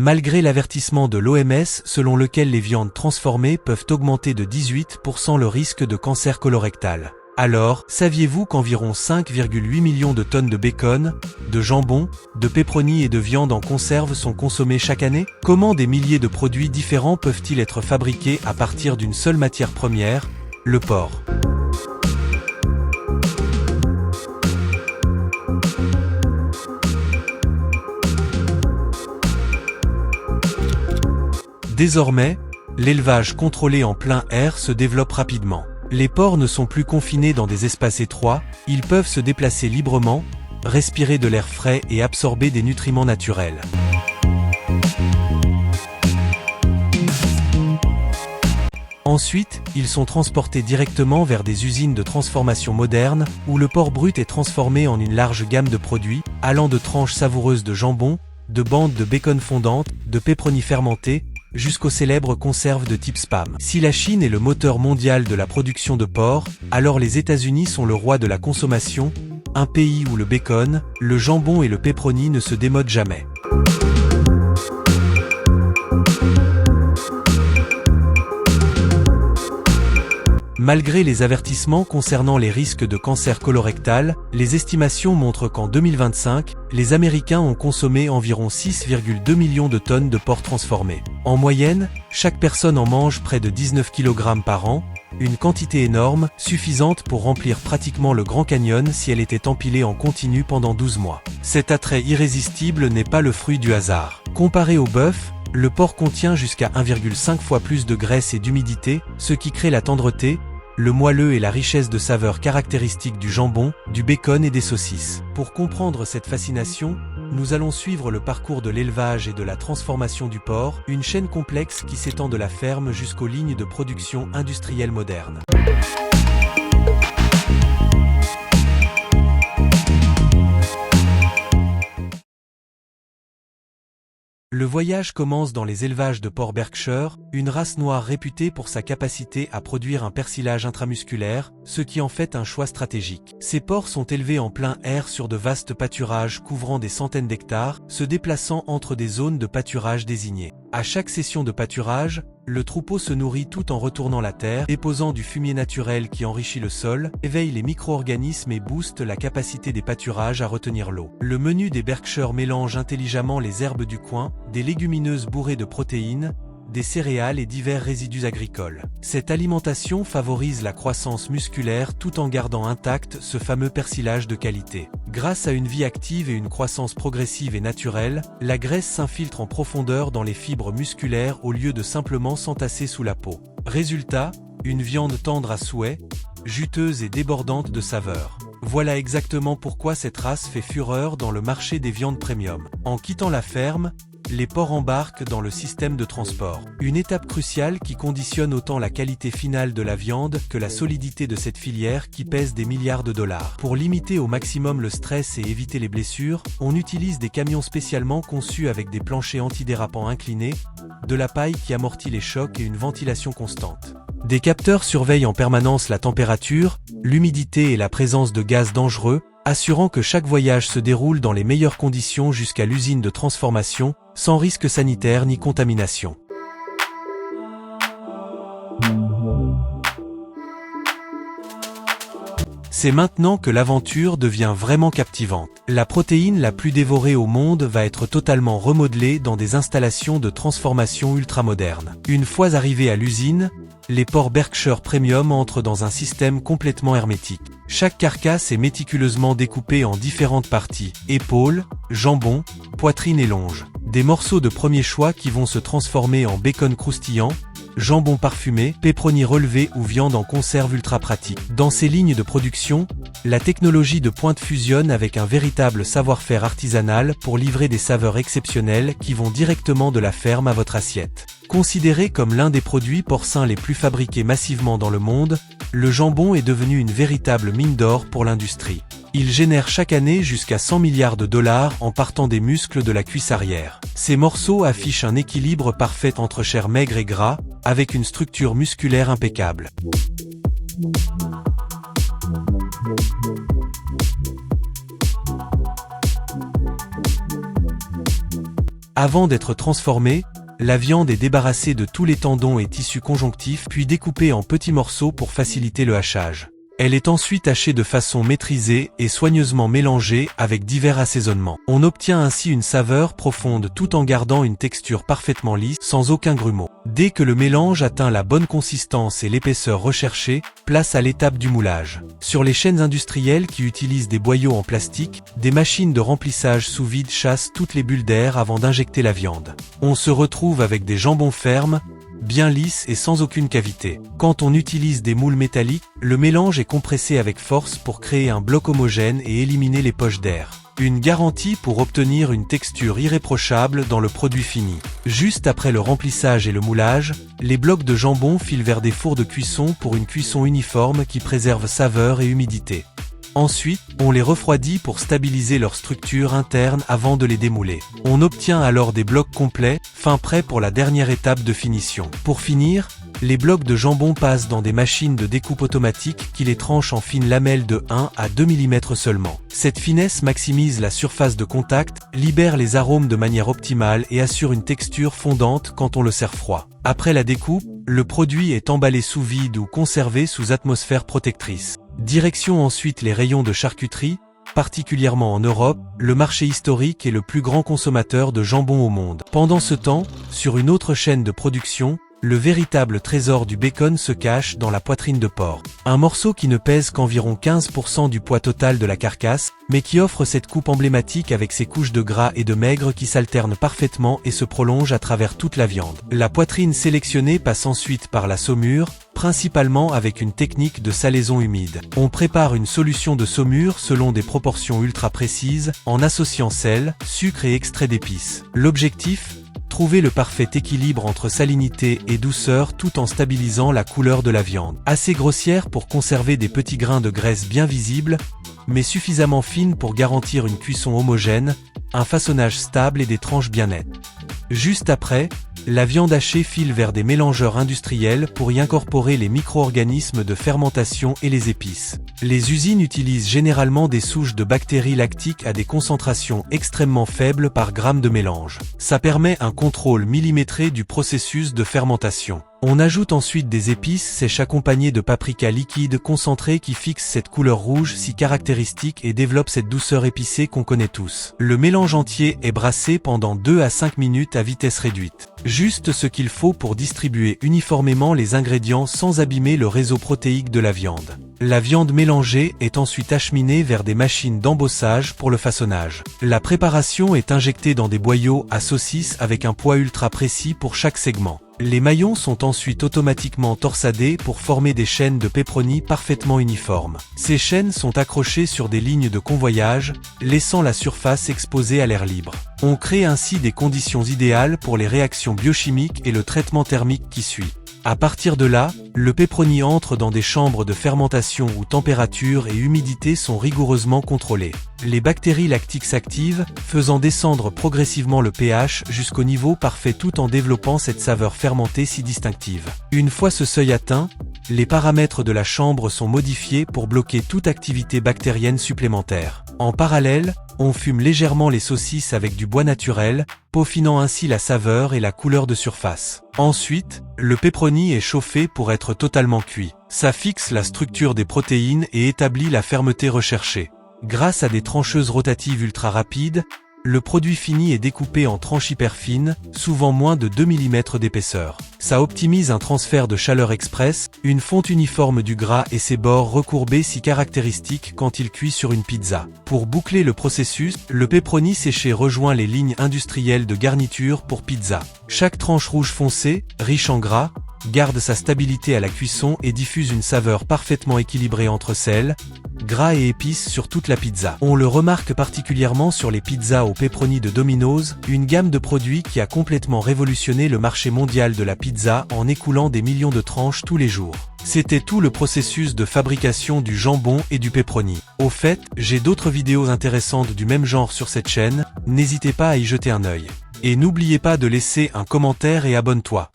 Malgré l'avertissement de l'OMS selon lequel les viandes transformées peuvent augmenter de 18% le risque de cancer colorectal. Alors, saviez-vous qu'environ 5,8 millions de tonnes de bacon, de jambon, de pepperoni et de viande en conserve sont consommées chaque année? Comment des milliers de produits différents peuvent-ils être fabriqués à partir d'une seule matière première, le porc? Désormais, l'élevage contrôlé en plein air se développe rapidement. Les porcs ne sont plus confinés dans des espaces étroits, ils peuvent se déplacer librement, respirer de l'air frais et absorber des nutriments naturels. Ensuite, ils sont transportés directement vers des usines de transformation modernes, où le porc brut est transformé en une large gamme de produits, allant de tranches savoureuses de jambon, de bandes de bacon fondantes, de pepperoni fermenté, jusqu'aux célèbres conserves de type spam. Si la Chine est le moteur mondial de la production de porc, alors les États-Unis sont le roi de la consommation, un pays où le bacon, le jambon et le pepperoni ne se démodent jamais. Malgré les avertissements concernant les risques de cancer colorectal, les estimations montrent qu'en 2025, les Américains ont consommé environ 6,2 millions de tonnes de porc transformés. En moyenne, chaque personne en mange près de 19 kg par an, une quantité énorme, suffisante pour remplir pratiquement le Grand Canyon si elle était empilée en continu pendant 12 mois. Cet attrait irrésistible n'est pas le fruit du hasard. Comparé au bœuf, le porc contient jusqu'à 1,5 fois plus de graisse et d'humidité, ce qui crée la tendreté, le moelleux et la richesse de saveurs caractéristiques du jambon, du bacon et des saucisses. Pour comprendre cette fascination, nous allons suivre le parcours de l'élevage et de la transformation du porc, une chaîne complexe qui s'étend de la ferme jusqu'aux lignes de production industrielle modernes. Le voyage commence dans les élevages de porc Berkshire, une race noire réputée pour sa capacité à produire un persilage intramusculaire, ce qui en fait un choix stratégique. Ces porcs sont élevés en plein air sur de vastes pâturages couvrant des centaines d'hectares, se déplaçant entre des zones de pâturage désignées. À chaque session de pâturage, le troupeau se nourrit tout en retournant la terre, déposant du fumier naturel qui enrichit le sol, éveille les micro-organismes et booste la capacité des pâturages à retenir l'eau. Le menu des Berkshire mélange intelligemment les herbes du coin, des légumineuses bourrées de protéines, des céréales et divers résidus agricoles. Cette alimentation favorise la croissance musculaire tout en gardant intact ce fameux persilage de qualité. Grâce à une vie active et une croissance progressive et naturelle, la graisse s'infiltre en profondeur dans les fibres musculaires au lieu de simplement s'entasser sous la peau. Résultat, une viande tendre à souhait, juteuse et débordante de saveurs. Voilà exactement pourquoi cette race fait fureur dans le marché des viandes premium. En quittant la ferme, les porcs embarquent dans le système de transport. Une étape cruciale qui conditionne autant la qualité finale de la viande que la solidité de cette filière qui pèse des milliards de dollars. Pour limiter au maximum le stress et éviter les blessures, on utilise des camions spécialement conçus avec des planchers antidérapants inclinés, de la paille qui amortit les chocs et une ventilation constante. Des capteurs surveillent en permanence la température, l'humidité et la présence de gaz dangereux, assurant que chaque voyage se déroule dans les meilleures conditions jusqu'à l'usine de transformation, sans risque sanitaire ni contamination. C'est maintenant que l'aventure devient vraiment captivante. La protéine la plus dévorée au monde va être totalement remodelée dans des installations de transformation ultramodernes. Une fois arrivés à l'usine, les porcs Berkshire Premium entrent dans un système complètement hermétique. Chaque carcasse est méticuleusement découpée en différentes parties, épaules, jambon, poitrine et longe. Des morceaux de premier choix qui vont se transformer en bacon croustillant, jambon parfumé, pepperoni relevé ou viande en conserve ultra pratique. Dans ces lignes de production, la technologie de pointe fusionne avec un véritable savoir-faire artisanal pour livrer des saveurs exceptionnelles qui vont directement de la ferme à votre assiette. Considéré comme l'un des produits porcins les plus fabriqués massivement dans le monde, le jambon est devenu une véritable mine d'or pour l'industrie. Il génère chaque année jusqu'à 100 milliards de dollars en partant des muscles de la cuisse arrière. Ces morceaux affichent un équilibre parfait entre chair maigre et gras, avec une structure musculaire impeccable. Avant d'être transformée, la viande est débarrassée de tous les tendons et tissus conjonctifs puis découpée en petits morceaux pour faciliter le hachage. Elle est ensuite hachée de façon maîtrisée et soigneusement mélangée avec divers assaisonnements. On obtient ainsi une saveur profonde tout en gardant une texture parfaitement lisse, sans aucun grumeau. Dès que le mélange atteint la bonne consistance et l'épaisseur recherchée, place à l'étape du moulage. Sur les chaînes industrielles qui utilisent des boyaux en plastique, des machines de remplissage sous vide chassent toutes les bulles d'air avant d'injecter la viande. On se retrouve avec des jambons fermes, bien lisses et sans aucune cavité. Quand on utilise des moules métalliques, le mélange est compressé avec force pour créer un bloc homogène et éliminer les poches d'air. Une garantie pour obtenir une texture irréprochable dans le produit fini. Juste après le remplissage et le moulage, les blocs de jambon filent vers des fours de cuisson pour une cuisson uniforme qui préserve saveur et humidité. Ensuite, on les refroidit pour stabiliser leur structure interne avant de les démouler. On obtient alors des blocs complets, fin prêts pour la dernière étape de finition. Pour finir, les blocs de jambon passent dans des machines de découpe automatique qui les tranchent en fines lamelles de 1 à 2 mm seulement. Cette finesse maximise la surface de contact, libère les arômes de manière optimale et assure une texture fondante quand on le sert froid. Après la découpe, le produit est emballé sous vide ou conservé sous atmosphère protectrice. Direction ensuite les rayons de charcuterie, particulièrement en Europe, le marché historique est le plus grand consommateur de jambon au monde. Pendant ce temps, sur une autre chaîne de production, le véritable trésor du bacon se cache dans la poitrine de porc. Un morceau qui ne pèse qu'environ 15% du poids total de la carcasse, mais qui offre cette coupe emblématique avec ses couches de gras et de maigre qui s'alternent parfaitement et se prolongent à travers toute la viande. La poitrine sélectionnée passe ensuite par la saumure, principalement avec une technique de salaison humide. On prépare une solution de saumure selon des proportions ultra précises, en associant sel, sucre et extrait d'épices. L'objectif ? Trouver le parfait équilibre entre salinité et douceur tout en stabilisant la couleur de la viande. Assez grossière pour conserver des petits grains de graisse bien visibles, mais suffisamment fine pour garantir une cuisson homogène, un façonnage stable et des tranches bien nettes. Juste après, la viande hachée file vers des mélangeurs industriels pour y incorporer les micro-organismes de fermentation et les épices. Les usines utilisent généralement des souches de bactéries lactiques à des concentrations extrêmement faibles par gramme de mélange. Ça permet un contrôle millimétré du processus de fermentation. On ajoute ensuite des épices sèches accompagnées de paprika liquide concentré qui fixe cette couleur rouge si caractéristique et développe cette douceur épicée qu'on connaît tous. Le mélange entier est brassé pendant 2 à 5 minutes à vitesse réduite. Juste ce qu'il faut pour distribuer uniformément les ingrédients sans abîmer le réseau protéique de la viande. La viande mélangée est ensuite acheminée vers des machines d'embossage pour le façonnage. La préparation est injectée dans des boyaux à saucisses avec un poids ultra précis pour chaque segment. Les maillons sont ensuite automatiquement torsadés pour former des chaînes de pepperoni parfaitement uniformes. Ces chaînes sont accrochées sur des lignes de convoyage, laissant la surface exposée à l'air libre. On crée ainsi des conditions idéales pour les réactions biochimiques et le traitement thermique qui suit. À partir de là, le pepperoni entre dans des chambres de fermentation où température et humidité sont rigoureusement contrôlées. Les bactéries lactiques s'activent, faisant descendre progressivement le pH jusqu'au niveau parfait tout en développant cette saveur fermentée si distinctive. Une fois ce seuil atteint, les paramètres de la chambre sont modifiés pour bloquer toute activité bactérienne supplémentaire. En parallèle, on fume légèrement les saucisses avec du bois naturel, peaufinant ainsi la saveur et la couleur de surface. Ensuite, le pepperoni est chauffé pour être totalement cuit. Ça fixe la structure des protéines et établit la fermeté recherchée. Grâce à des trancheuses rotatives ultra rapides, le produit fini est découpé en tranches hyper fines, souvent moins de 2 mm d'épaisseur. Ça optimise un transfert de chaleur express, une fonte uniforme du gras et ses bords recourbés si caractéristiques quand il cuit sur une pizza. Pour boucler le processus, le pepperoni séché rejoint les lignes industrielles de garniture pour pizza. Chaque tranche rouge foncé, riche en gras, garde sa stabilité à la cuisson et diffuse une saveur parfaitement équilibrée entre sel, gras et épices sur toute la pizza. On le remarque particulièrement sur les pizzas au pepperoni de Domino's, une gamme de produits qui a complètement révolutionné le marché mondial de la pizza en écoulant des millions de tranches tous les jours. C'était tout le processus de fabrication du jambon et du pepperoni. Au fait, j'ai d'autres vidéos intéressantes du même genre sur cette chaîne, n'hésitez pas à y jeter un œil. Et n'oubliez pas de laisser un commentaire et abonne-toi.